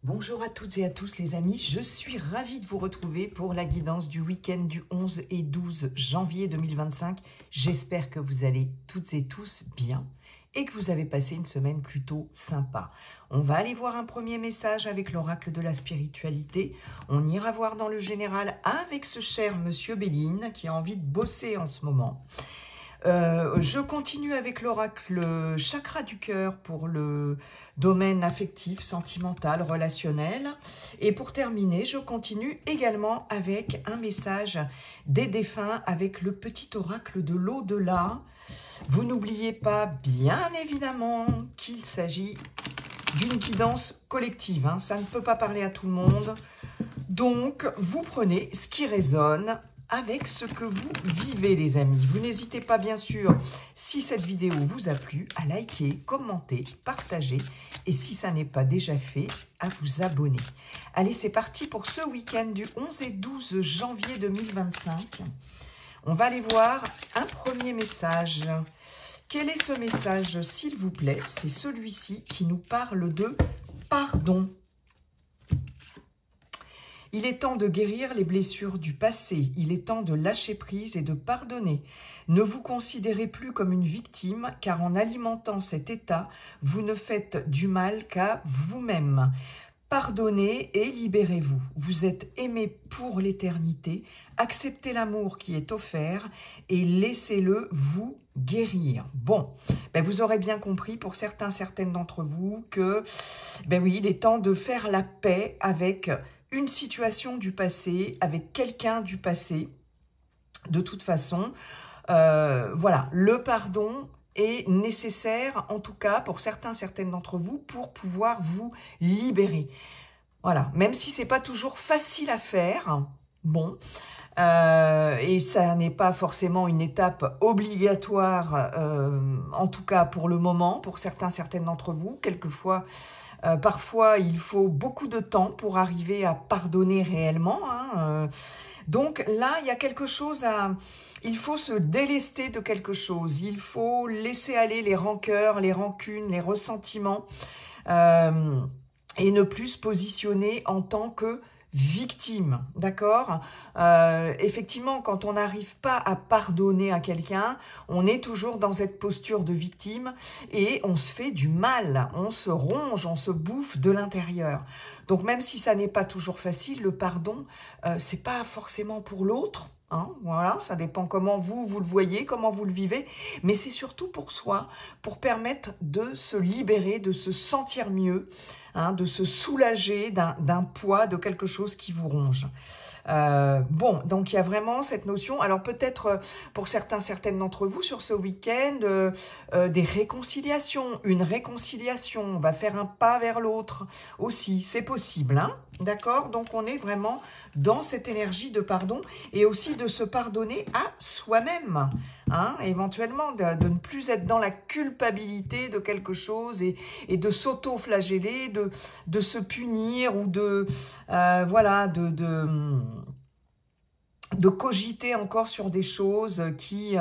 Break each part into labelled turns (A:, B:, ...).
A: Bonjour à toutes et à tous les amis, je suis ravie de vous retrouver pour la guidance du week-end du 11 et 12 janvier 2025. J'espère que vous allez toutes et tous bien et que vous avez passé une semaine plutôt sympa. On va aller voir un premier message avec l'oracle de la spiritualité. On ira voir dans le général avec ce cher monsieur Béline qui a envie de bosser en ce moment. Je continue avec l'oracle chakra du cœur pour le domaine affectif, sentimental, relationnel. Et pour terminer, je continue également avec un message des défunts avec le petit oracle de l'au-delà. Vous n'oubliez pas, bien évidemment, qu'il s'agit d'une guidance collective. Ça ne peut pas parler à tout le monde. Donc, vous prenez ce qui résonne avec ce que vous vivez, les amis. Vous n'hésitez pas, bien sûr, si cette vidéo vous a plu, à liker, commenter, partager, et si ça n'est pas déjà fait, à vous abonner. Allez, c'est parti pour ce week-end du 11 et 12 janvier 2025. On va aller voir un premier message. Quel est ce message, s'il vous plaît? C'est celui-ci qui nous parle de pardon. Il est temps de guérir les blessures du passé. Il est temps de lâcher prise et de pardonner. Ne vous considérez plus comme une victime, car en alimentant cet état, vous ne faites du mal qu'à vous-même. Pardonnez et libérez-vous. Vous êtes aimé pour l'éternité. Acceptez l'amour qui est offert et laissez-le vous guérir. Bon, vous aurez bien compris pour certaines d'entre vous que, oui, il est temps de faire la paix avec une situation du passé, avec quelqu'un du passé. De toute façon, voilà, le pardon est nécessaire, en tout cas pour certaines d'entre vous, pour pouvoir vous libérer. Voilà, même si c'est pas toujours facile à faire, bon, et ça n'est pas forcément une étape obligatoire, en tout cas pour le moment, pour certaines d'entre vous, quelquefois. Parfois, il faut beaucoup de temps pour arriver à pardonner réellement. Donc là, il y a quelque chose à... Il faut se délester de quelque chose. Il faut laisser aller les rancœurs, les rancunes, les ressentiments et ne plus se positionner en tant que victime, d'accord? Effectivement, quand on n'arrive pas à pardonner à quelqu'un, on est toujours dans cette posture de victime et on se fait du mal, on se ronge, on se bouffe de l'intérieur. Donc même si ça n'est pas toujours facile, le pardon, c'est pas forcément pour l'autre. Voilà, ça dépend comment vous le voyez, comment vous le vivez, mais c'est surtout pour soi, pour permettre de se libérer, de se sentir mieux, de se soulager d'un poids, de quelque chose qui vous ronge. Bon, donc il y a vraiment cette notion, alors peut-être pour certaines d'entre vous sur ce week-end, des réconciliations, une réconciliation, on va faire un pas vers l'autre aussi, c'est possible, d'accord? Donc on est vraiment dans cette énergie de pardon et aussi de se pardonner à soi-même, éventuellement de ne plus être dans la culpabilité de quelque chose et de s'auto-flageller, de se punir ou de voilà, de cogiter encore sur des choses qui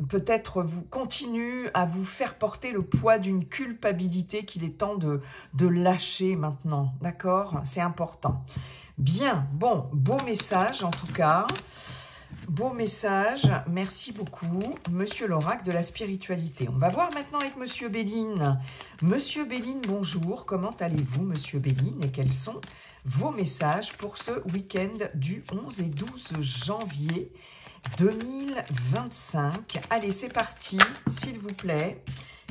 A: peut-être vous continuent à vous faire porter le poids d'une culpabilité qu'il est temps de lâcher maintenant, d'accord? C'est important. Bien, bon, beau message en tout cas. Beau message, merci beaucoup, Monsieur l'oracle de la spiritualité. On va voir maintenant avec Monsieur Béline. Monsieur Béline, bonjour, comment allez-vous, Monsieur Béline, et quels sont vos messages pour ce week-end du 11 et 12 janvier 2025. Allez, c'est parti, s'il vous plaît.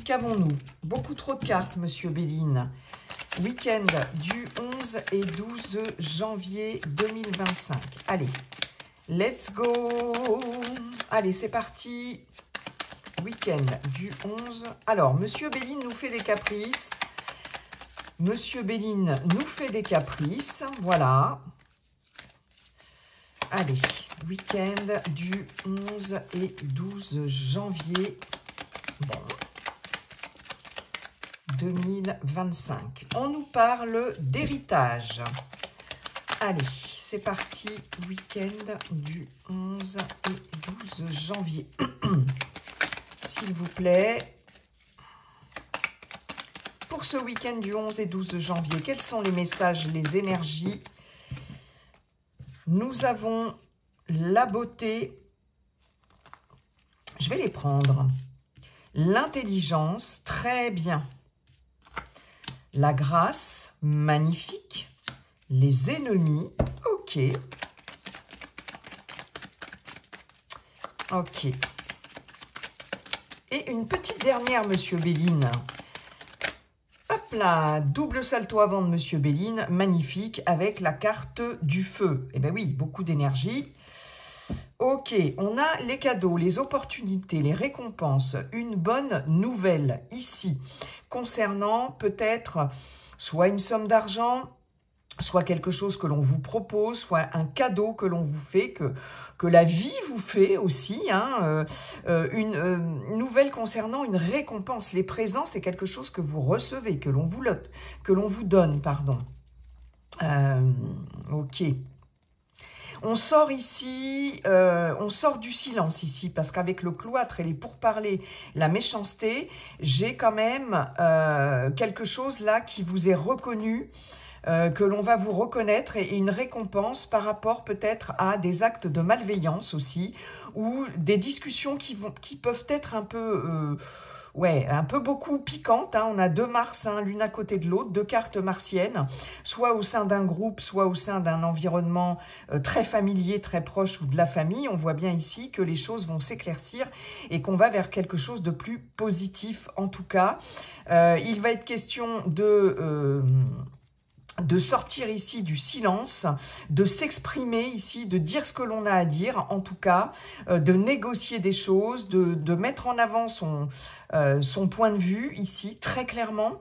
A: Qu'avons-nous? Beaucoup trop de cartes, Monsieur Béline. Week-end du 11 et 12 janvier 2025. Allez, let's go! Allez, c'est parti. Week-end du 11. Alors, Monsieur Béline nous fait des caprices. Monsieur Béline nous fait des caprices. Voilà. Allez, week-end du 11 et 12 janvier. Bon. 2025. On nous parle d'héritage. Allez, c'est parti. Week-end du 11 et 12 janvier. S'il vous plaît. pour ce week-end du 11 et 12 janvier, quels sont les messages, les énergies? Nous avons la beauté. Je vais les prendre. L'intelligence, très bien. La grâce, magnifique. Les ennemis, ok. Ok. Et une petite dernière, Monsieur Béline. Hop là, double salto avant de Monsieur Béline, magnifique, avec la carte du feu. Eh bien oui, beaucoup d'énergie. Ok, on a les cadeaux, les opportunités, les récompenses. Une bonne nouvelle ici, concernant peut-être soit une somme d'argent, soit quelque chose que l'on vous propose, soit un cadeau que l'on vous fait, que la vie vous fait aussi, hein, une nouvelle concernant une récompense. Les présents, c'est quelque chose que vous recevez, que l'on vous donne, pardon. Ok. On sort ici, on sort du silence ici, parce qu'avec le cloître et les pourparlers, la méchanceté, j'ai quand même quelque chose là qui vous est reconnu, que l'on va vous reconnaître et une récompense par rapport peut-être à des actes de malveillance aussi, ou des discussions qui peuvent être un peu, ouais, un peu beaucoup piquantes, hein. On a 2 Mars, hein, l'une à côté de l'autre, 2 cartes martiennes, soit au sein d'un groupe, soit au sein d'un environnement très familier, très proche ou de la famille. On voit bien ici que les choses vont s'éclaircir et qu'on va vers quelque chose de plus positif en tout cas. Il va être question de sortir ici du silence, de s'exprimer ici, de dire ce que l'on a à dire, en tout cas, de négocier des choses, de mettre en avant son point de vue ici, très clairement,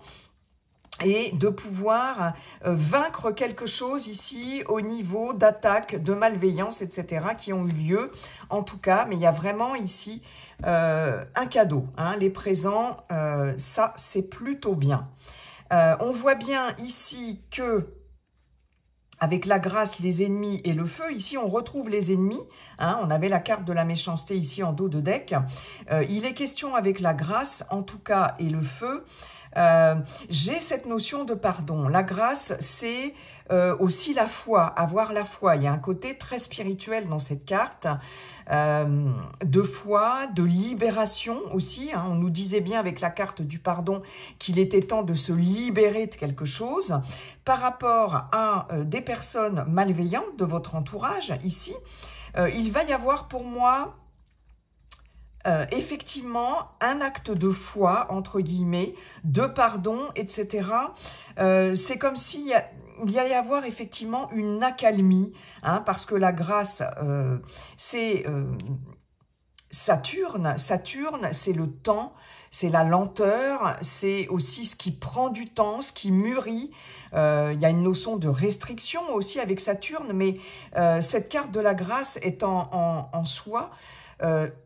A: et de pouvoir vaincre quelque chose ici au niveau d'attaques, de malveillance, etc., qui ont eu lieu, en tout cas, mais il y a vraiment ici un cadeau, hein, les présents, ça, c'est plutôt bien. On voit bien ici que, avec la grâce, les ennemis et le feu, ici on retrouve les ennemis, hein, on avait la carte de la méchanceté ici en dos de deck, il est question avec la grâce, en tout cas, et le feu, j'ai cette notion de pardon. La grâce, c'est aussi la foi, avoir la foi. Il y a un côté très spirituel dans cette carte, de foi, de libération aussi, hein. On nous disait bien avec la carte du pardon qu'il était temps de se libérer de quelque chose. Par rapport à des personnes malveillantes de votre entourage, ici, il va y avoir pour moi effectivement un acte de foi, entre guillemets, de pardon, etc. C'est comme s'il y allait y avoir effectivement une accalmie, hein, parce que la grâce, c'est Saturne. Saturne, c'est le temps, c'est la lenteur, c'est aussi ce qui prend du temps, ce qui mûrit. Il y a une notion de restriction aussi avec Saturne, mais cette carte de la grâce est en soi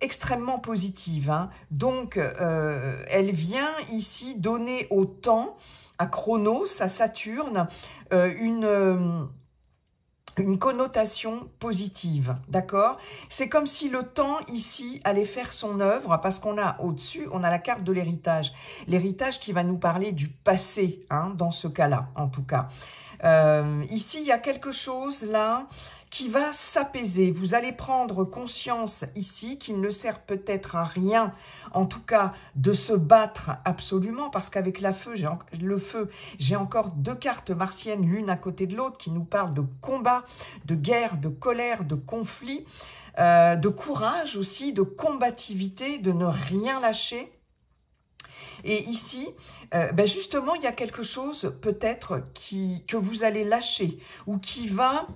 A: extrêmement positive, hein. Donc, elle vient ici donner au temps, à Chronos, à Saturne, une connotation positive, d'accord? C'est comme si le temps ici allait faire son œuvre, parce qu'on a au-dessus, on a la carte de l'héritage. L'héritage qui va nous parler du passé, hein, dans ce cas-là, en tout cas. Ici, il y a quelque chose là qui va s'apaiser. Vous allez prendre conscience ici qu'il ne sert peut-être à rien, en tout cas, de se battre absolument, parce qu'avec le feu, j'ai encore 2 cartes martiennes, l'une à côté de l'autre, qui nous parlent de combat, de guerre, de colère, de conflit, de courage aussi, de combativité, de ne rien lâcher. Et ici, justement, il y a quelque chose peut-être que vous allez lâcher, ou qui va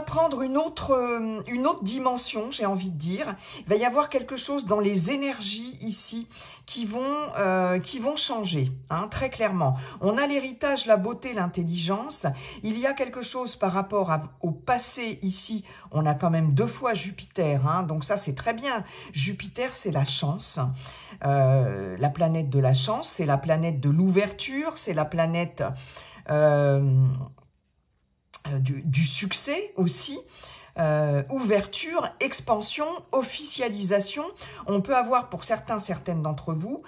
A: prendre une autre dimension, j'ai envie de dire. Il va y avoir quelque chose dans les énergies ici qui vont changer, hein, très clairement. On a l'héritage, la beauté, l'intelligence. Il y a quelque chose par rapport au passé ici. On a quand même 2 fois Jupiter, hein, donc ça c'est très bien. Jupiter, c'est la chance. La planète de la chance, c'est la planète de l'ouverture, c'est la planète du succès aussi. ouverture, expansion, officialisation. On peut avoir pour certaines d'entre vous,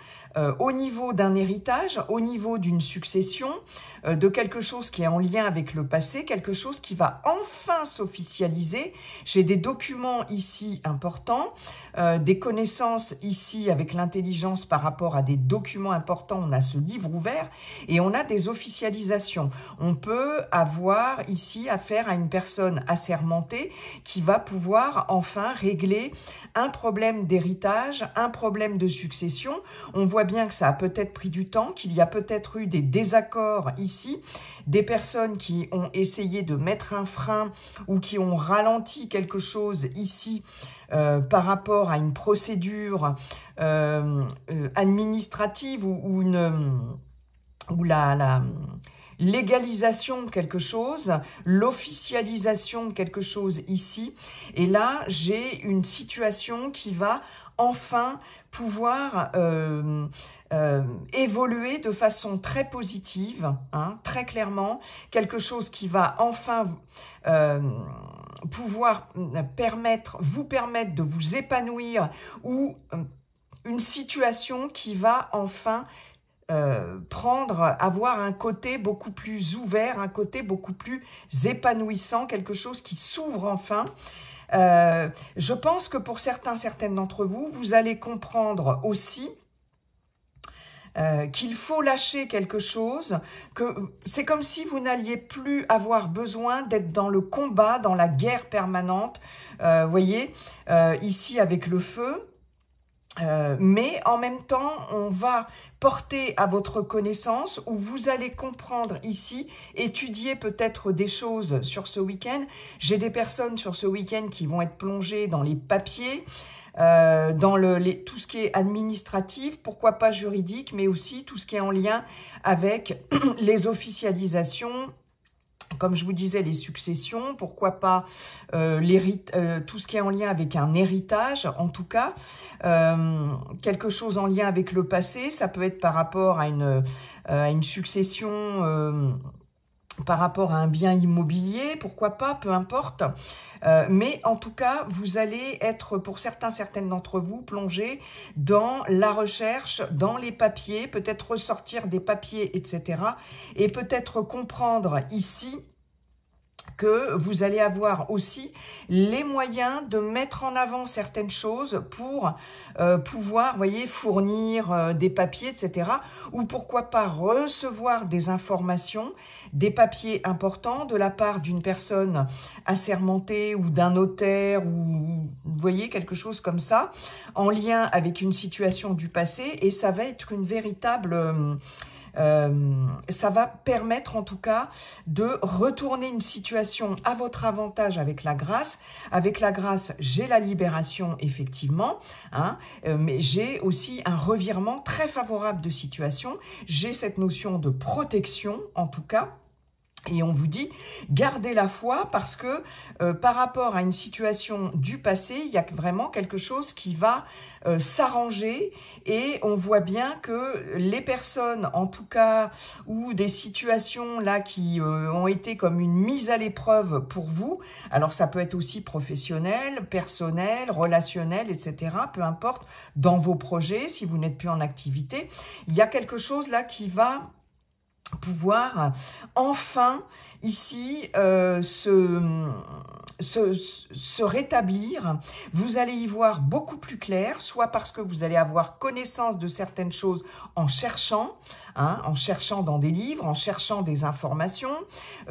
A: au niveau d'un héritage, au niveau d'une succession, de quelque chose qui est en lien avec le passé, quelque chose qui va enfin s'officialiser. J'ai des documents ici importants, des connaissances ici avec l'intelligence par rapport à des documents importants. On a ce livre ouvert et on a des officialisations. On peut avoir ici affaire à une personne assermentée qui va pouvoir enfin régler un problème d'héritage, un problème de succession. On voit bien que ça a peut-être pris du temps, qu'il y a peut-être eu des désaccords ici, des personnes qui ont essayé de mettre un frein ou qui ont ralenti quelque chose ici par rapport à une procédure administrative ou la légalisation de quelque chose, l'officialisation de quelque chose ici. Et là, j'ai une situation qui va enfin pouvoir évoluer de façon très positive, hein, très clairement. Quelque chose qui va enfin pouvoir vous permettre de vous épanouir ou une situation qui va enfin avoir un côté beaucoup plus ouvert, un côté beaucoup plus épanouissant, quelque chose qui s'ouvre enfin. Je pense que pour certaines d'entre vous, vous allez comprendre aussi qu'il faut lâcher quelque chose, que c'est comme si vous n'alliez plus avoir besoin d'être dans le combat, dans la guerre permanente, voyez, ici avec le feu. Mais en même temps, on va porter à votre connaissance où vous allez comprendre ici, étudier peut-être des choses sur ce week-end. J'ai des personnes sur ce week-end qui vont être plongées dans les papiers, dans tout ce qui est administratif, pourquoi pas juridique, mais aussi tout ce qui est en lien avec les officialisations. Comme je vous disais, les successions, pourquoi pas tout ce qui est en lien avec un héritage, en tout cas, quelque chose en lien avec le passé, ça peut être par rapport à une succession, par rapport à un bien immobilier, pourquoi pas, peu importe. Mais en tout cas, vous allez être, pour certaines d'entre vous, plongés dans la recherche, dans les papiers, peut-être ressortir des papiers, etc. Et peut-être comprendre ici que vous allez avoir aussi les moyens de mettre en avant certaines choses pour pouvoir, voyez, fournir des papiers, etc. Ou pourquoi pas recevoir des informations, des papiers importants de la part d'une personne assermentée ou d'un notaire ou, vous voyez, quelque chose comme ça, en lien avec une situation du passé. Et ça va être une véritable... ça va permettre en tout cas de retourner une situation à votre avantage avec la grâce. Avec la grâce, j'ai la libération effectivement, hein, mais j'ai aussi un revirement très favorable de situation. J'ai cette notion de protection en tout cas. Et on vous dit, gardez la foi parce que par rapport à une situation du passé, il y a vraiment quelque chose qui va s'arranger et on voit bien que les personnes, en tout cas, ou des situations là qui ont été comme une mise à l'épreuve pour vous, alors ça peut être aussi professionnel, personnel, relationnel, etc., peu importe, dans vos projets, si vous n'êtes plus en activité, il y a quelque chose là qui va pouvoir enfin ici se rétablir. Vous allez y voir beaucoup plus clair, soit parce que vous allez avoir connaissance de certaines choses en cherchant, hein, en cherchant dans des livres, en cherchant des informations,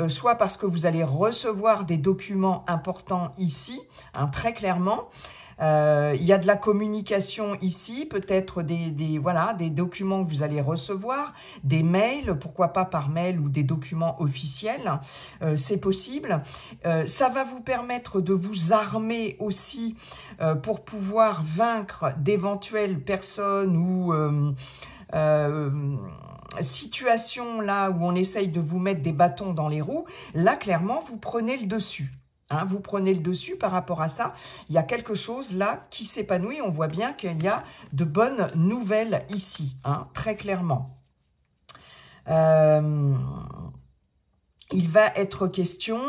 A: soit parce que vous allez recevoir des documents importants ici, hein, très clairement. Il y a de la communication ici, peut-être voilà, des documents que vous allez recevoir, des mails, pourquoi pas par mail ou des documents officiels, c'est possible. Ça va vous permettre de vous armer aussi pour pouvoir vaincre d'éventuelles personnes ou situations là où on essaye de vous mettre des bâtons dans les roues. Là, clairement, vous prenez le dessus. Hein, vous prenez le dessus par rapport à ça. Il y a quelque chose là qui s'épanouit. On voit bien qu'il y a de bonnes nouvelles ici, hein, très clairement. il va être question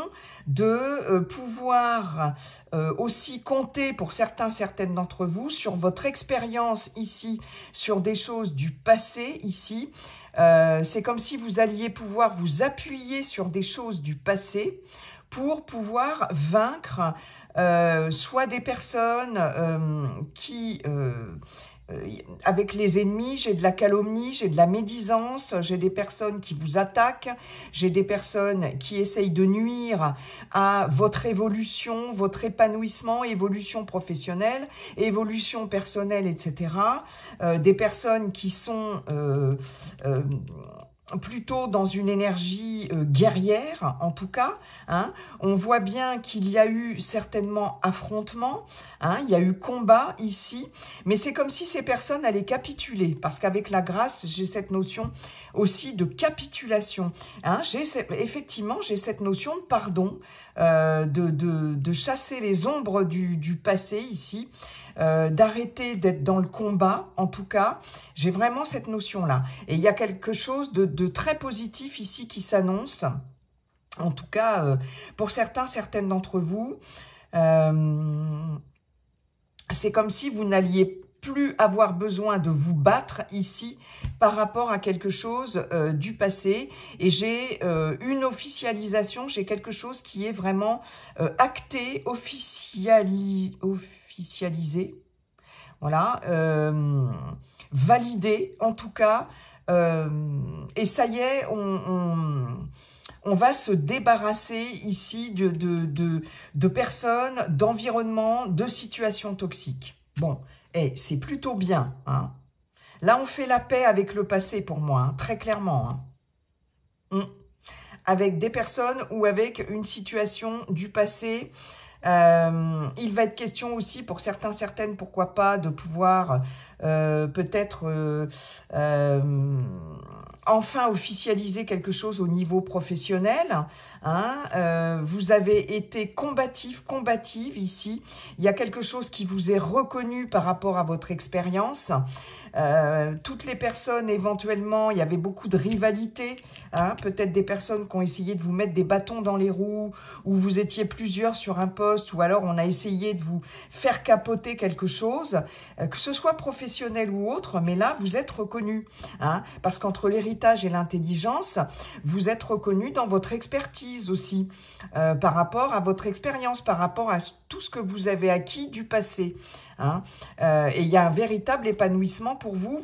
A: de pouvoir aussi compter pour certaines d'entre vous sur votre expérience ici, sur des choses du passé ici. C'est comme si vous alliez pouvoir vous appuyer sur des choses du passé pour pouvoir vaincre soit des personnes qui... avec les ennemis, j'ai de la calomnie, j'ai de la médisance, j'ai des personnes qui vous attaquent, j'ai des personnes qui essayent de nuire à votre évolution, votre épanouissement, évolution professionnelle, évolution personnelle, etc. Des personnes qui sont plutôt dans une énergie guerrière, en tout cas. Hein. On voit bien qu'il y a eu certainement affrontement, hein, il y a eu combat ici, mais c'est comme si ces personnes allaient capituler, parce qu'avec la grâce, j'ai cette notion aussi de capitulation. Hein. Effectivement, j'ai cette notion de pardon, de chasser les ombres du passé ici, d'arrêter d'être dans le combat, en tout cas, j'ai vraiment cette notion-là. Et il y a quelque chose de très positif ici qui s'annonce, en tout cas, pour certaines d'entre vous, c'est comme si vous n'alliez plus avoir besoin de vous battre ici par rapport à quelque chose du passé. Et j'ai une officialisation, j'ai quelque chose qui est vraiment acté, officialisé, voilà, validé en tout cas, et ça y est, on va se débarrasser ici de personnes, d'environnements, de situations toxiques. Bon, c'est plutôt bien, hein. Là, on fait la paix avec le passé pour moi, hein, très clairement, hein. Avec des personnes ou avec une situation du passé. Il va être question aussi pour certaines, pourquoi pas, de pouvoir peut-être enfin officialiser quelque chose au niveau professionnel. Hein. Vous avez été combative ici. Il y a quelque chose qui vous est reconnu par rapport à votre expérience. Toutes les personnes, éventuellement, il y avait beaucoup de rivalité, hein, peut-être des personnes qui ont essayé de vous mettre des bâtons dans les roues, ou vous étiez plusieurs sur un poste, ou alors on a essayé de vous faire capoter quelque chose, que ce soit professionnel ou autre, mais là, vous êtes reconnu, hein, parce qu'entre l'héritage et l'intelligence, vous êtes reconnu dans votre expertise aussi, par rapport à votre expérience, par rapport à tout ce que vous avez acquis du passé. Hein. Et il y a un véritable épanouissement pour vous.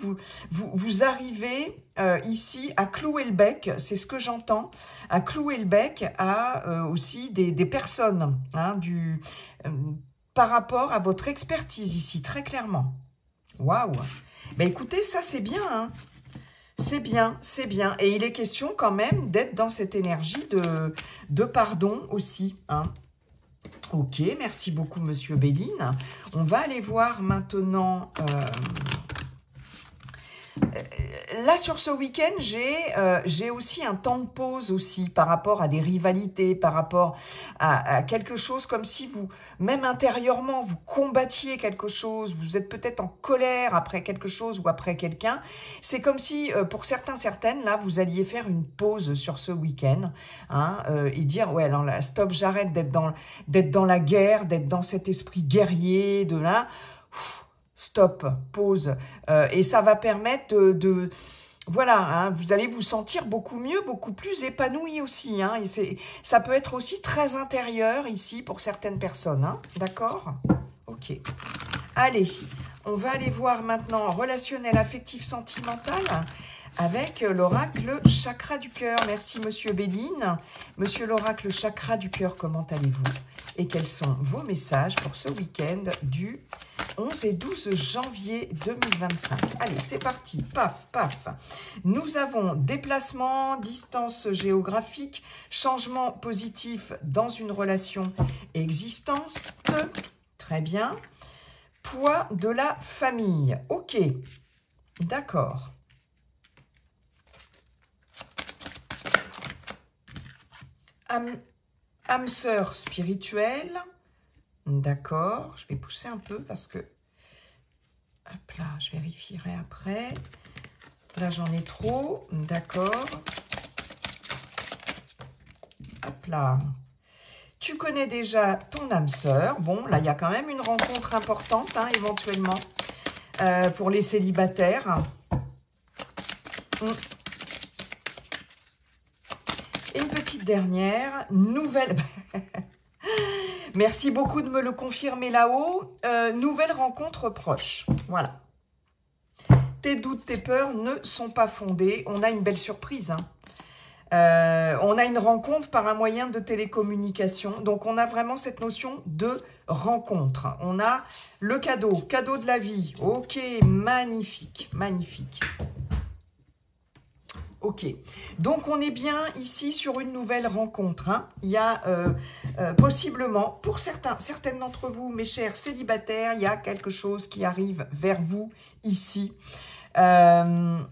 A: Vous arrivez ici à clouer le bec, c'est ce que j'entends, à clouer le bec à aussi des personnes, hein, par rapport à votre expertise ici, très clairement. Waouh! Ben écoutez, ça c'est bien, hein. C'est bien, c'est bien. Et il est question quand même d'être dans cette énergie de pardon aussi, hein. Ok, merci beaucoup, Monsieur Béline. On va aller voir maintenant... là, sur ce week-end, j'ai aussi un temps de pause aussi par rapport à des rivalités, par rapport à quelque chose comme si vous, même intérieurement, vous combattiez quelque chose, vous êtes peut-être en colère après quelque chose ou après quelqu'un. C'est comme si, pour certaines, là, vous alliez faire une pause sur ce week-end, hein, et dire, ouais, alors là, stop, j'arrête d'être dans la guerre, d'être dans cet esprit guerrier, de là... Stop, pause. Et ça va permettre voilà, hein, vous allez vous sentir beaucoup mieux, beaucoup plus épanoui aussi. Hein, et ça peut être aussi très intérieur ici pour certaines personnes. Hein, d'accord? Ok. Allez, on va aller voir maintenant relationnel, affectif, sentimental avec l'oracle chakra du cœur. Merci, Monsieur Béline. Monsieur l'oracle chakra du cœur, comment allez-vous? Et quels sont vos messages pour ce week-end du 11 et 12 janvier 2025. Allez, c'est parti. Paf, paf. Nous avons déplacement, distance géographique, changement positif dans une relation existante. Très bien. Poids de la famille. Ok. D'accord. Âme sœur spirituelle. D'accord, je vais pousser un peu parce que... Hop là, je vérifierai après. Là, j'en ai trop. D'accord. hop là. Tu connais déjà ton âme sœur. Bon, là, il y a quand même une rencontre importante, hein, éventuellement, pour les célibataires. Et une petite dernière, nouvelle... Merci beaucoup de me le confirmer là-haut. Nouvelle rencontre proche. Voilà. Tes doutes, tes peurs ne sont pas fondés. On a une belle surprise, hein. On a une rencontre par un moyen de télécommunication. Donc, on a vraiment cette notion de rencontre. On a le cadeau, cadeau de la vie. Ok, magnifique, magnifique. Ok, donc on est bien ici sur une nouvelle rencontre, hein. Il y a possiblement, pour certaines d'entre vous, mes chers célibataires, il y a quelque chose qui arrive vers vous ici. On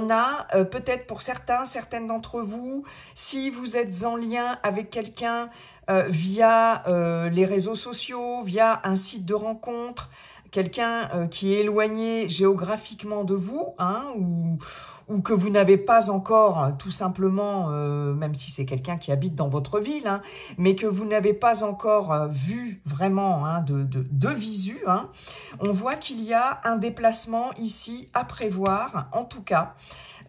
A: a peut-être pour certaines d'entre vous, si vous êtes en lien avec quelqu'un via les réseaux sociaux, via un site de rencontre, quelqu'un qui est éloigné géographiquement de vous, hein, ou que vous n'avez pas encore, tout simplement, même si c'est quelqu'un qui habite dans votre ville, hein, mais que vous n'avez pas encore vu vraiment, hein, de visu, hein, on voit qu'il y a un déplacement ici à prévoir, en tout cas.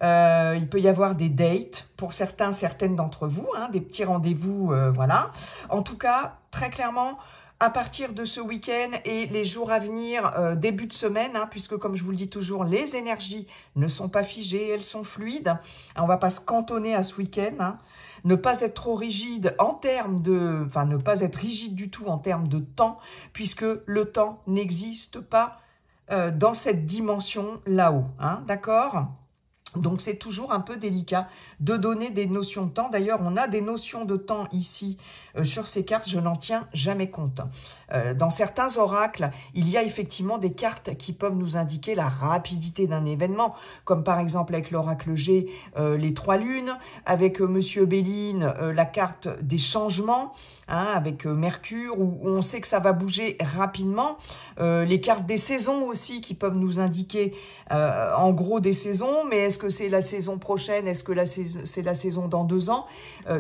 A: Il peut y avoir des dates pour certaines d'entre vous, hein, des petits rendez-vous, voilà. En tout cas, très clairement, à partir de ce week-end et les jours à venir, début de semaine, hein, puisque comme je vous le dis toujours, les énergies ne sont pas figées, elles sont fluides. On ne va pas se cantonner à ce week-end, hein. Ne pas être trop rigide en termes de... Enfin, ne pas être rigide du tout en termes de temps, puisque le temps n'existe pas dans cette dimension là-haut, hein, d'accord ? Donc, c'est toujours un peu délicat de donner des notions de temps. D'ailleurs, on a des notions de temps ici sur ces cartes, je n'en tiens jamais compte. Dans certains oracles, il y a effectivement des cartes qui peuvent nous indiquer la rapidité d'un événement, comme par exemple avec l'oracle G, les 3 lunes, avec Monsieur Béline, la carte des changements, hein, avec Mercure, où on sait que ça va bouger rapidement. Les cartes des saisons aussi, qui peuvent nous indiquer en gros des saisons, mais est-ce que c'est la saison prochaine, est-ce que c'est la saison dans 2 ans,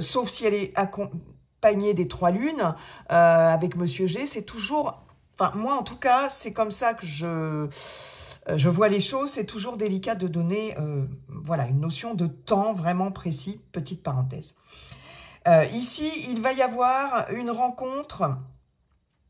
A: sauf si elle est accompagnée des 3 lunes, avec Monsieur G, c'est toujours, enfin moi en tout cas, c'est comme ça que je vois les choses, c'est toujours délicat de donner voilà, une notion de temps vraiment précis, petite parenthèse. Ici, il va y avoir une rencontre.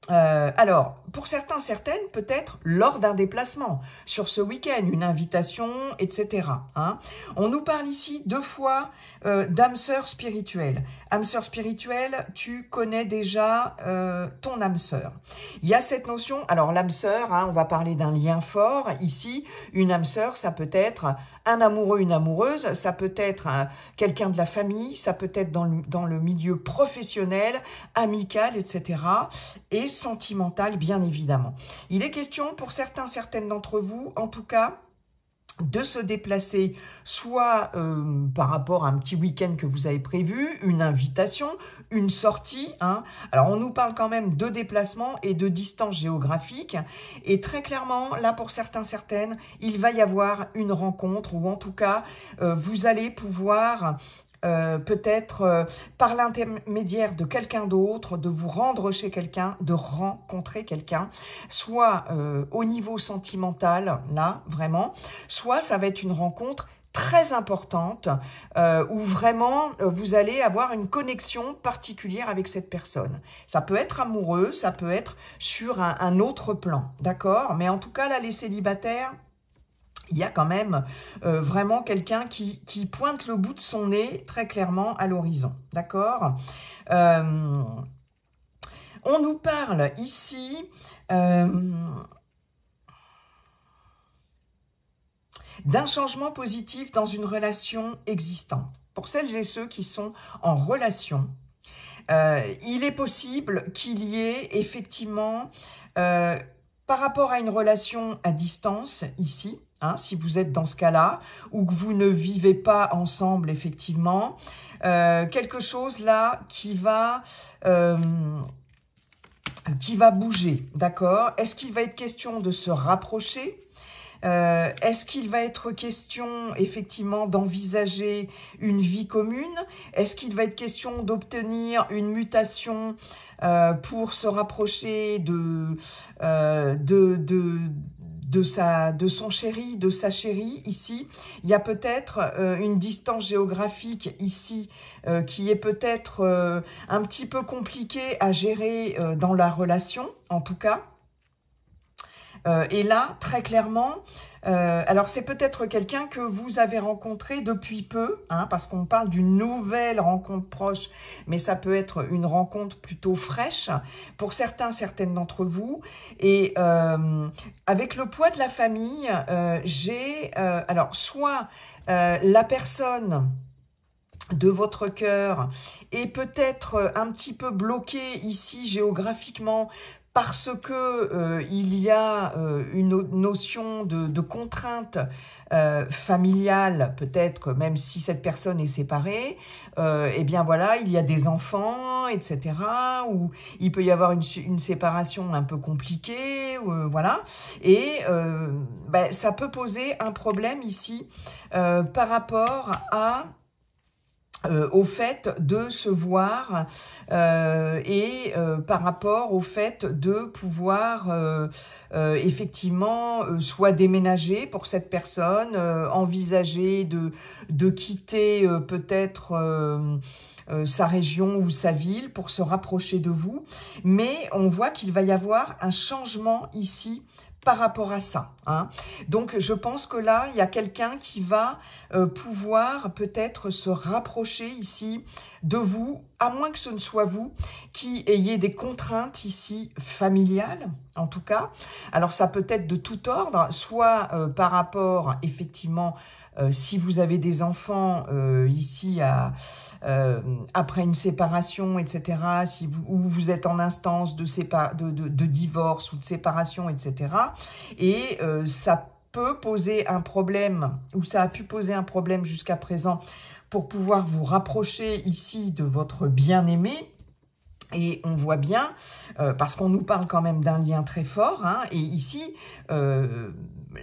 A: Alors, pour certaines, peut-être lors d'un déplacement, sur ce week-end, une invitation, etc. Hein. On nous parle ici 2 fois d'âme sœur spirituelle. Âme sœur spirituelle, tu connais déjà ton âme sœur. Il y a cette notion, alors l'âme sœur, hein, on va parler d'un lien fort. Ici, une âme sœur, ça peut être un amoureux, une amoureuse, ça peut être quelqu'un de la famille, ça peut être dans le milieu professionnel, amical, etc. et sentimental, bien évidemment. Il est question pour certaines d'entre vous, en tout cas, de se déplacer, soit par rapport à un petit week-end que vous avez prévu, une invitation, une sortie, hein. Alors, on nous parle quand même de déplacement et de distance géographique. Et très clairement, là, pour certaines, il va y avoir une rencontre, ou en tout cas, vous allez pouvoir... peut-être par l'intermédiaire de quelqu'un d'autre, de vous rendre chez quelqu'un, de rencontrer quelqu'un, soit au niveau sentimental, là, vraiment, soit ça va être une rencontre très importante où vraiment vous allez avoir une connexion particulière avec cette personne. Ça peut être amoureux, ça peut être sur un autre plan, d'accord? Mais en tout cas, là, les célibataires, il y a quand même vraiment quelqu'un qui pointe le bout de son nez très clairement à l'horizon, d'accord? On nous parle ici d'un changement positif dans une relation existante. Pour celles et ceux qui sont en relation, il est possible qu'il y ait effectivement, par rapport à une relation à distance ici, hein, si vous êtes dans ce cas-là, ou que vous ne vivez pas ensemble, effectivement, quelque chose là qui va bouger, d'accord? Est-ce qu'il va être question de se rapprocher? Est-ce qu'il va être question effectivement d'envisager une vie commune? Est-ce qu'il va être question d'obtenir une mutation pour se rapprocher de son chéri, de sa chérie ici? Il y a peut-être une distance géographique ici qui est peut-être un petit peu compliquée à gérer dans la relation, en tout cas. Et là, très clairement, alors c'est peut-être quelqu'un que vous avez rencontré depuis peu, hein, parce qu'on parle d'une nouvelle rencontre proche, mais ça peut être une rencontre plutôt fraîche pour certains, certaines d'entre vous. Et avec le poids de la famille, j'ai alors soit la personne de votre cœur est peut-être un petit peu bloquée ici géographiquement parce que il y a une notion de contrainte familiale, peut-être même si cette personne est séparée, eh bien voilà, il y a des enfants, etc. Ou il peut y avoir une séparation un peu compliquée, voilà. Et ça peut poser un problème ici par rapport à au fait de se voir et par rapport au fait de pouvoir effectivement soit déménager pour cette personne, envisager de quitter peut-être sa région ou sa ville pour se rapprocher de vous. Mais on voit qu'il va y avoir un changement ici par rapport à ça, hein. Donc, je pense que là, il y a quelqu'un qui va pouvoir peut-être se rapprocher ici de vous, à moins que ce ne soit vous qui ayez des contraintes ici familiales, en tout cas. Alors, ça peut être de tout ordre, soit par rapport, effectivement, si vous avez des enfants ici après une séparation, etc., ou vous êtes en instance de divorce ou de séparation, etc., et ça peut poser un problème, ou ça a pu poser un problème jusqu'à présent pour pouvoir vous rapprocher ici de votre bien-aimé. Et on voit bien, parce qu'on nous parle quand même d'un lien très fort, hein, et ici,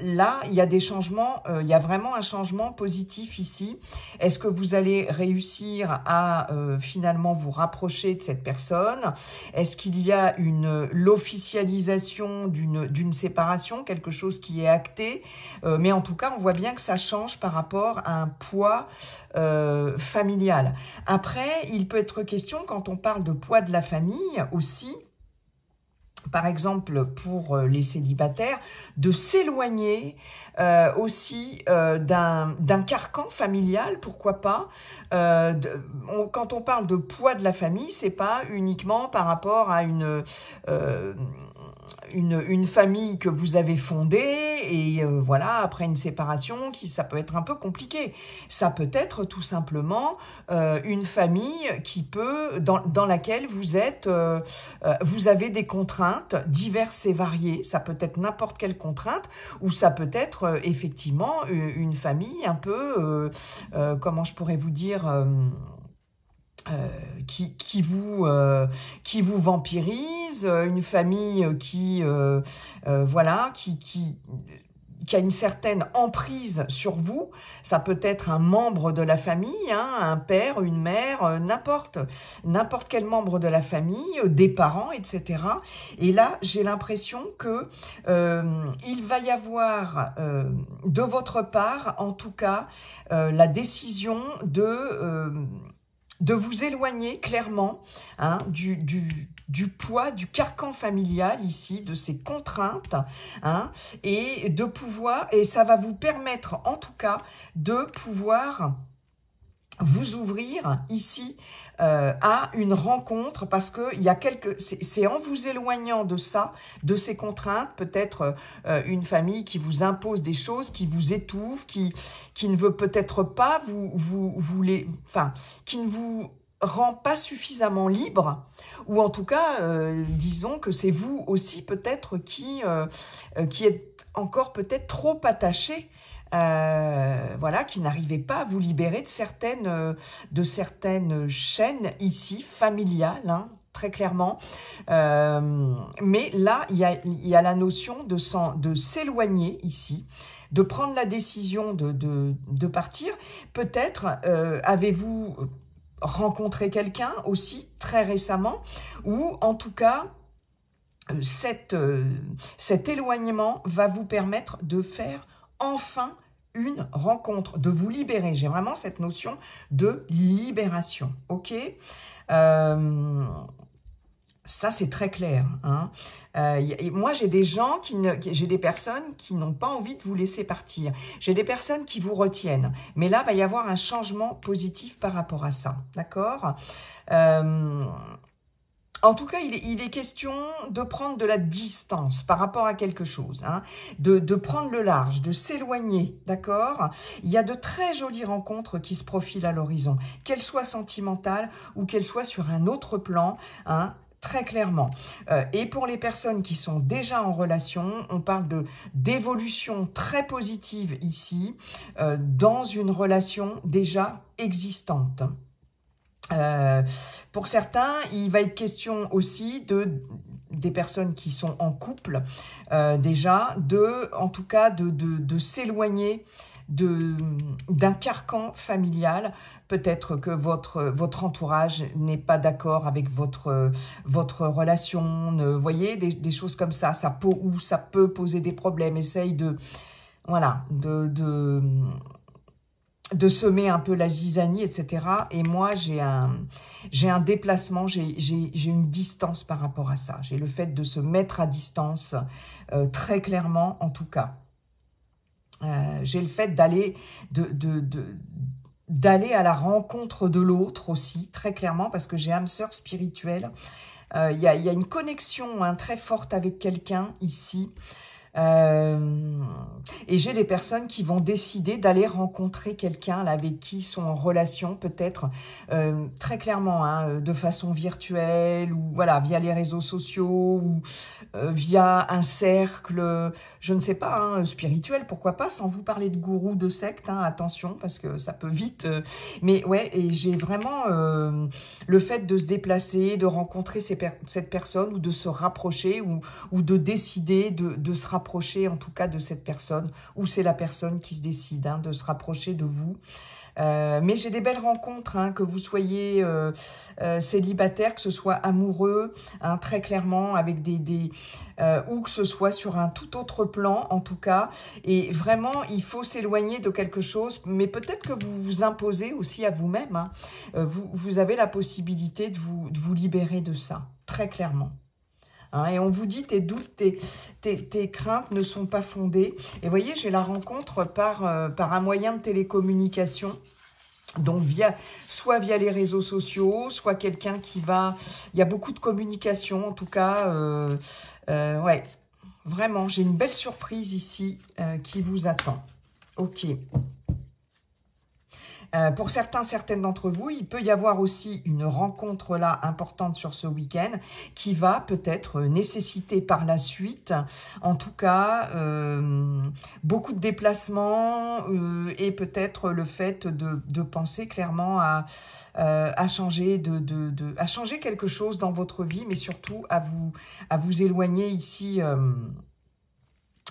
A: là, il y a des changements, il y a vraiment un changement positif ici. Est-ce que vous allez réussir à finalement vous rapprocher de cette personne? Est-ce qu'il y a l'officialisation d'une séparation, quelque chose qui est acté? Mais en tout cas, on voit bien que ça change par rapport à un poids familial. Après, il peut être question, quand on parle de poids de la famille aussi, par exemple pour les célibataires, de s'éloigner aussi d'un carcan familial, pourquoi pas. Quand on parle de poids de la famille, c'est pas uniquement par rapport à une famille que vous avez fondée et voilà, après une séparation, ça peut être un peu compliqué. Ça peut être tout simplement une famille qui peut, dans laquelle vous avez des contraintes diverses et variées. Ça peut être n'importe quelle contrainte, ou ça peut être effectivement une famille un peu, comment je pourrais vous dire... qui vous vampirise, une famille voilà, qui a une certaine emprise sur vous. Ça peut être un membre de la famille, hein, un père, une mère, n'importe quel membre de la famille, des parents, etc. Et là, j'ai l'impression que il va y avoir de votre part, en tout cas, la décision de vous éloigner clairement, hein, du poids, du carcan familial ici, de ces contraintes, hein, et de pouvoir, et ça va vous permettre en tout cas de pouvoir vous ouvrir ici à une rencontre, parce que c'est en vous éloignant de ça, de ces contraintes, peut-être une famille qui vous impose des choses, qui vous étouffe, qui ne veut peut-être pas qui ne vous rend pas suffisamment libre, ou en tout cas, disons que c'est vous aussi peut-être qui êtes encore peut-être trop attaché, voilà, qui n'arrivez pas à vous libérer de certaines chaînes ici familiales, hein. très clairement. Mais là, il y a la notion de s'éloigner ici, de prendre la décision de partir. Peut-être avez-vous rencontré quelqu'un aussi très récemment, ou en tout cas, cet éloignement va vous permettre de faire enfin une rencontre, de vous libérer. J'ai vraiment cette notion de libération, ok? Ça, c'est très clair. Hein. Moi, j'ai j'ai des personnes qui n'ont pas envie de vous laisser partir. J'ai des personnes qui vous retiennent. Mais là, il va y avoir un changement positif par rapport à ça. D'accord? En tout cas, il est question de prendre de la distance par rapport à quelque chose, hein, de prendre le large, de s'éloigner, d'accord? Il y a de très jolies rencontres qui se profilent à l'horizon, qu'elles soient sentimentales ou qu'elles soient sur un autre plan, hein, très clairement. Et pour les personnes qui sont déjà en relation, on parle d'évolution très positive ici, dans une relation déjà existante. Pour certains, il va être question aussi des personnes qui sont en couple déjà, en tout cas de s'éloigner d'un carcan familial. Peut-être que votre entourage n'est pas d'accord avec votre relation. Vous voyez, des choses comme ça, ça peut poser des problèmes. Essaye voilà, de semer un peu la zizanie, etc. Et moi, j'ai un déplacement, j'ai une distance par rapport à ça. J'ai le fait de se mettre à distance, très clairement, en tout cas. J'ai le fait d'aller à la rencontre de l'autre aussi, très clairement, parce que j'ai âme sœur spirituelle. Il y a une connexion, hein, très forte avec quelqu'un ici. Et j'ai des personnes qui vont décider d'aller rencontrer quelqu'un avec qui ils sont en relation, peut-être très clairement, hein, de façon virtuelle, ou voilà, via les réseaux sociaux, ou via un cercle, je ne sais pas, hein, spirituel, pourquoi pas, sans vous parler de gourou, de secte, hein, attention, parce que ça peut vite... mais ouais, et j'ai vraiment le fait de se déplacer, de rencontrer cette personne, ou de se rapprocher, ou de décider de se rapprocher, en tout cas, de cette personne, ou c'est la personne qui se décide, hein, de se rapprocher de vous. Mais j'ai des belles rencontres, hein, que vous soyez célibataire, que ce soit amoureux, hein, très clairement, avec ou que ce soit sur un tout autre plan, en tout cas. Et vraiment, il faut s'éloigner de quelque chose, mais peut-être que vous vous imposez aussi à vous-même. Hein. Vous avez la possibilité de vous libérer de ça, très clairement. Hein, et on vous dit, tes doutes, tes craintes ne sont pas fondées. Et vous voyez, j'ai la rencontre par un moyen de télécommunication. Donc, soit via les réseaux sociaux, soit quelqu'un qui va... Il y a beaucoup de communication, en tout cas. Ouais, vraiment, j'ai une belle surprise ici qui vous attend. Ok. Pour certaines d'entre vous, il peut y avoir aussi une rencontre là importante sur ce week-end qui va peut-être nécessiter par la suite, en tout cas, beaucoup de déplacements et peut-être le fait de penser clairement à changer à changer quelque chose dans votre vie, mais surtout à vous éloigner ici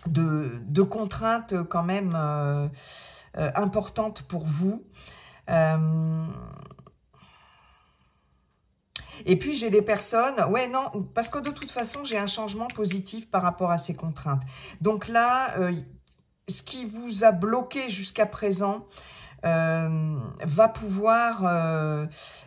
A: de contraintes quand même importante pour vous. Et puis, j'ai des personnes... Ouais, non, parce que de toute façon, j'ai un changement positif par rapport à ces contraintes. Donc là, ce qui vous a bloqué jusqu'à présent va pouvoir...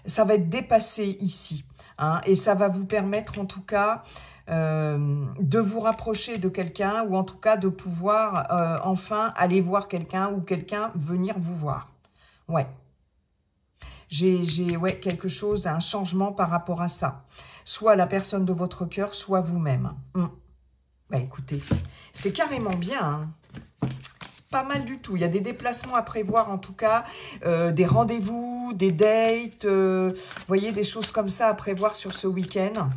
A: ça va être dépassé ici. Hein, et ça va vous permettre, en tout cas... de vous rapprocher de quelqu'un, ou en tout cas de pouvoir enfin aller voir quelqu'un, ou quelqu'un venir vous voir. Ouais. J'ai ouais, quelque chose, un changement par rapport à ça. Soit la personne de votre cœur, soit vous-même. Bah écoutez, c'est carrément bien, hein. Pas mal du tout. Il y a des déplacements à prévoir, en tout cas, des rendez-vous, des dates, vous voyez, des choses comme ça à prévoir sur ce week-end.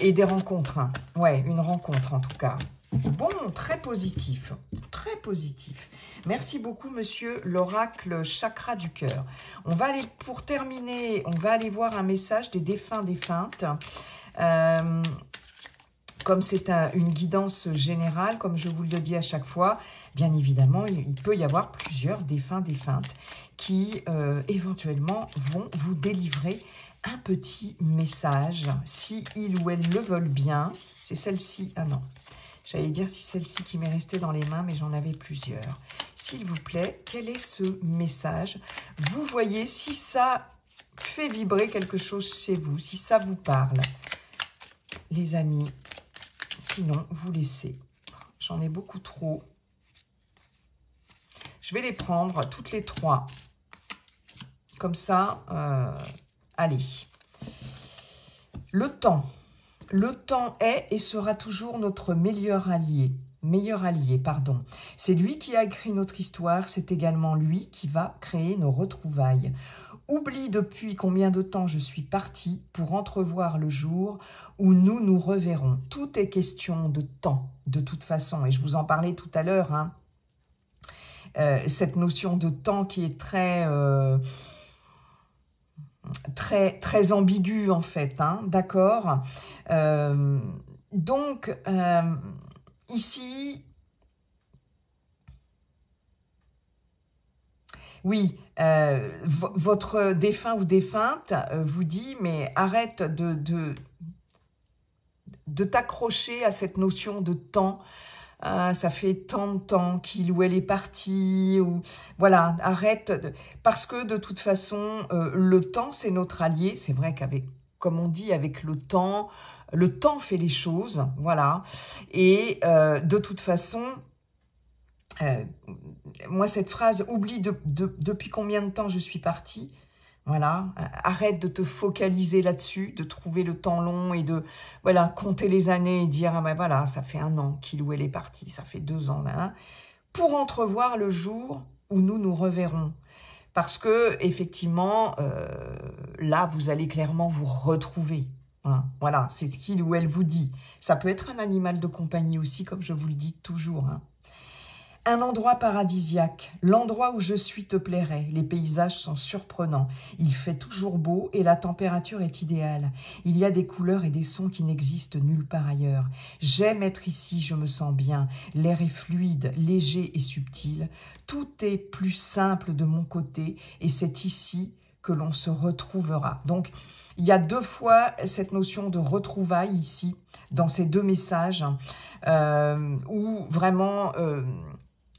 A: Et des rencontres. Hein. Ouais, une rencontre en tout cas. Bon, très positif, très positif. Merci beaucoup, monsieur l'oracle chakra du cœur. On va aller, pour terminer, on va aller voir un message des défunts, défuntes. Comme c'est une guidance générale, comme je vous le dis à chaque fois, bien évidemment, il peut y avoir plusieurs défunts, défuntes qui éventuellement vont vous délivrer un petit message, si ils ou elles le veulent bien. C'est celle-ci, ah non, j'allais dire si celle-ci qui m'est restée dans les mains, mais j'en avais plusieurs. S'il vous plaît, quel est ce message? Vous voyez si ça fait vibrer quelque chose chez vous, si ça vous parle, les amis. Sinon, vous laissez. J'en ai beaucoup trop. Je vais les prendre toutes les trois. Comme ça, allez. Le temps. Le temps est et sera toujours notre meilleur allié. Pardon. C'est lui qui a écrit notre histoire, c'est également lui qui va créer nos retrouvailles. Oublie depuis combien de temps je suis partie pour entrevoir le jour où nous nous reverrons. Tout est question de temps, de toute façon. Et je vous en parlais tout à l'heure, hein. Cette notion de temps qui est très ambiguë, en fait. Hein, d'accord. Donc, ici... Oui, votre défunt ou défunte vous dit, mais arrête de t'accrocher à cette notion de temps. Ça fait tant de temps qu'il ou elle est parti. Ou, voilà, arrête. Parce que de toute façon, le temps, c'est notre allié. C'est vrai qu'avec, comme on dit, avec le temps fait les choses. Voilà. Et de toute façon... moi, cette phrase, oublie depuis combien de temps je suis partie. Voilà, arrête de te focaliser là-dessus, de trouver le temps long et de voilà compter les années et dire ah ben voilà, ça fait 1 an qu'il ou elle est parti, ça fait 2 ans, là, pour entrevoir le jour où nous nous reverrons. Parce que effectivement, là, vous allez clairement vous retrouver. Hein, voilà, c'est ce qu'il ou elle vous dit. Ça peut être un animal de compagnie aussi, comme je vous le dis toujours. Hein. Un endroit paradisiaque, l'endroit où je suis te plairait, les paysages sont surprenants, il fait toujours beau et la température est idéale. Il y a des couleurs et des sons qui n'existent nulle part ailleurs. J'aime être ici, je me sens bien, l'air est fluide, léger et subtil. Tout est plus simple de mon côté et c'est ici que l'on se retrouvera. Donc, il y a 2 fois cette notion de retrouvailles ici, dans ces 2 messages, où vraiment...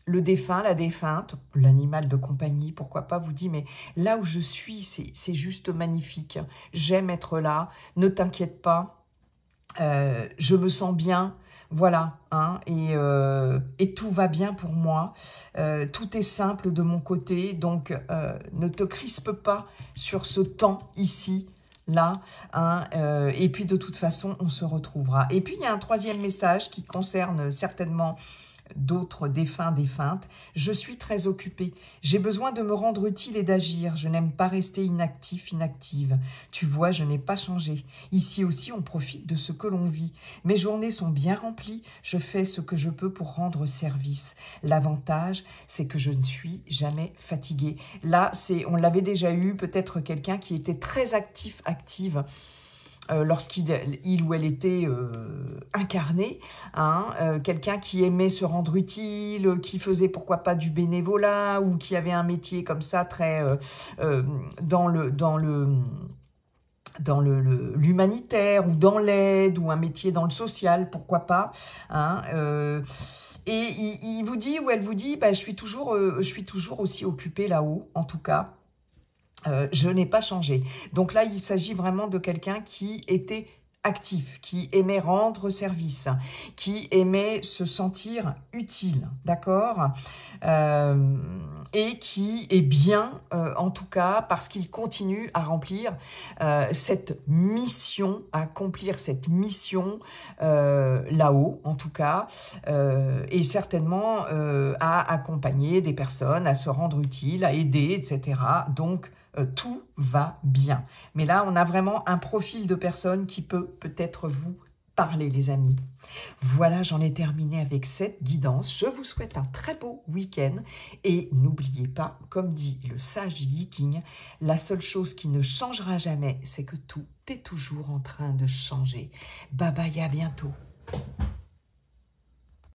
A: le défunt, la défunte, l'animal de compagnie, pourquoi pas, vous dit, mais là où je suis, c'est juste magnifique. J'aime être là, ne t'inquiète pas, je me sens bien, voilà, hein, et tout va bien pour moi. Tout est simple de mon côté, donc ne te crispe pas sur ce temps ici, là, hein, et puis de toute façon, on se retrouvera. Et puis, il y a un 3e message qui concerne certainement... d'autres défunts, défuntes. Je suis très occupée. J'ai besoin de me rendre utile et d'agir. Je n'aime pas rester inactif, inactive. Tu vois, je n'ai pas changé. Ici aussi, on profite de ce que l'on vit. Mes journées sont bien remplies. Je fais ce que je peux pour rendre service. L'avantage, c'est que je ne suis jamais fatiguée. Là, on l'avait déjà eu, peut-être quelqu'un qui était très actif, active, lorsqu'il ou elle était incarné, hein, quelqu'un qui aimait se rendre utile, qui faisait pourquoi pas du bénévolat ou qui avait un métier comme ça très dans l'humanitaire ou dans l'aide ou un métier dans le social, pourquoi pas, hein, et il vous dit ou elle vous dit, bah, je suis toujours aussi occupée là-haut, en tout cas. Je n'ai pas changé. Donc là, il s'agit vraiment de quelqu'un qui était actif, qui aimait rendre service, qui aimait se sentir utile, d'accord, et qui est bien, en tout cas, parce qu'il continue à remplir cette mission, à accomplir cette mission là-haut, en tout cas, et certainement à accompagner des personnes, à se rendre utile, à aider, etc. Donc, tout va bien. Mais là, on a vraiment un profil de personne qui peut peut-être vous parler, les amis. Voilà, j'en ai terminé avec cette guidance. Je vous souhaite un très beau week-end et n'oubliez pas, comme dit le sage Viking, la seule chose qui ne changera jamais, c'est que tout est toujours en train de changer. Bye bye, à bientôt.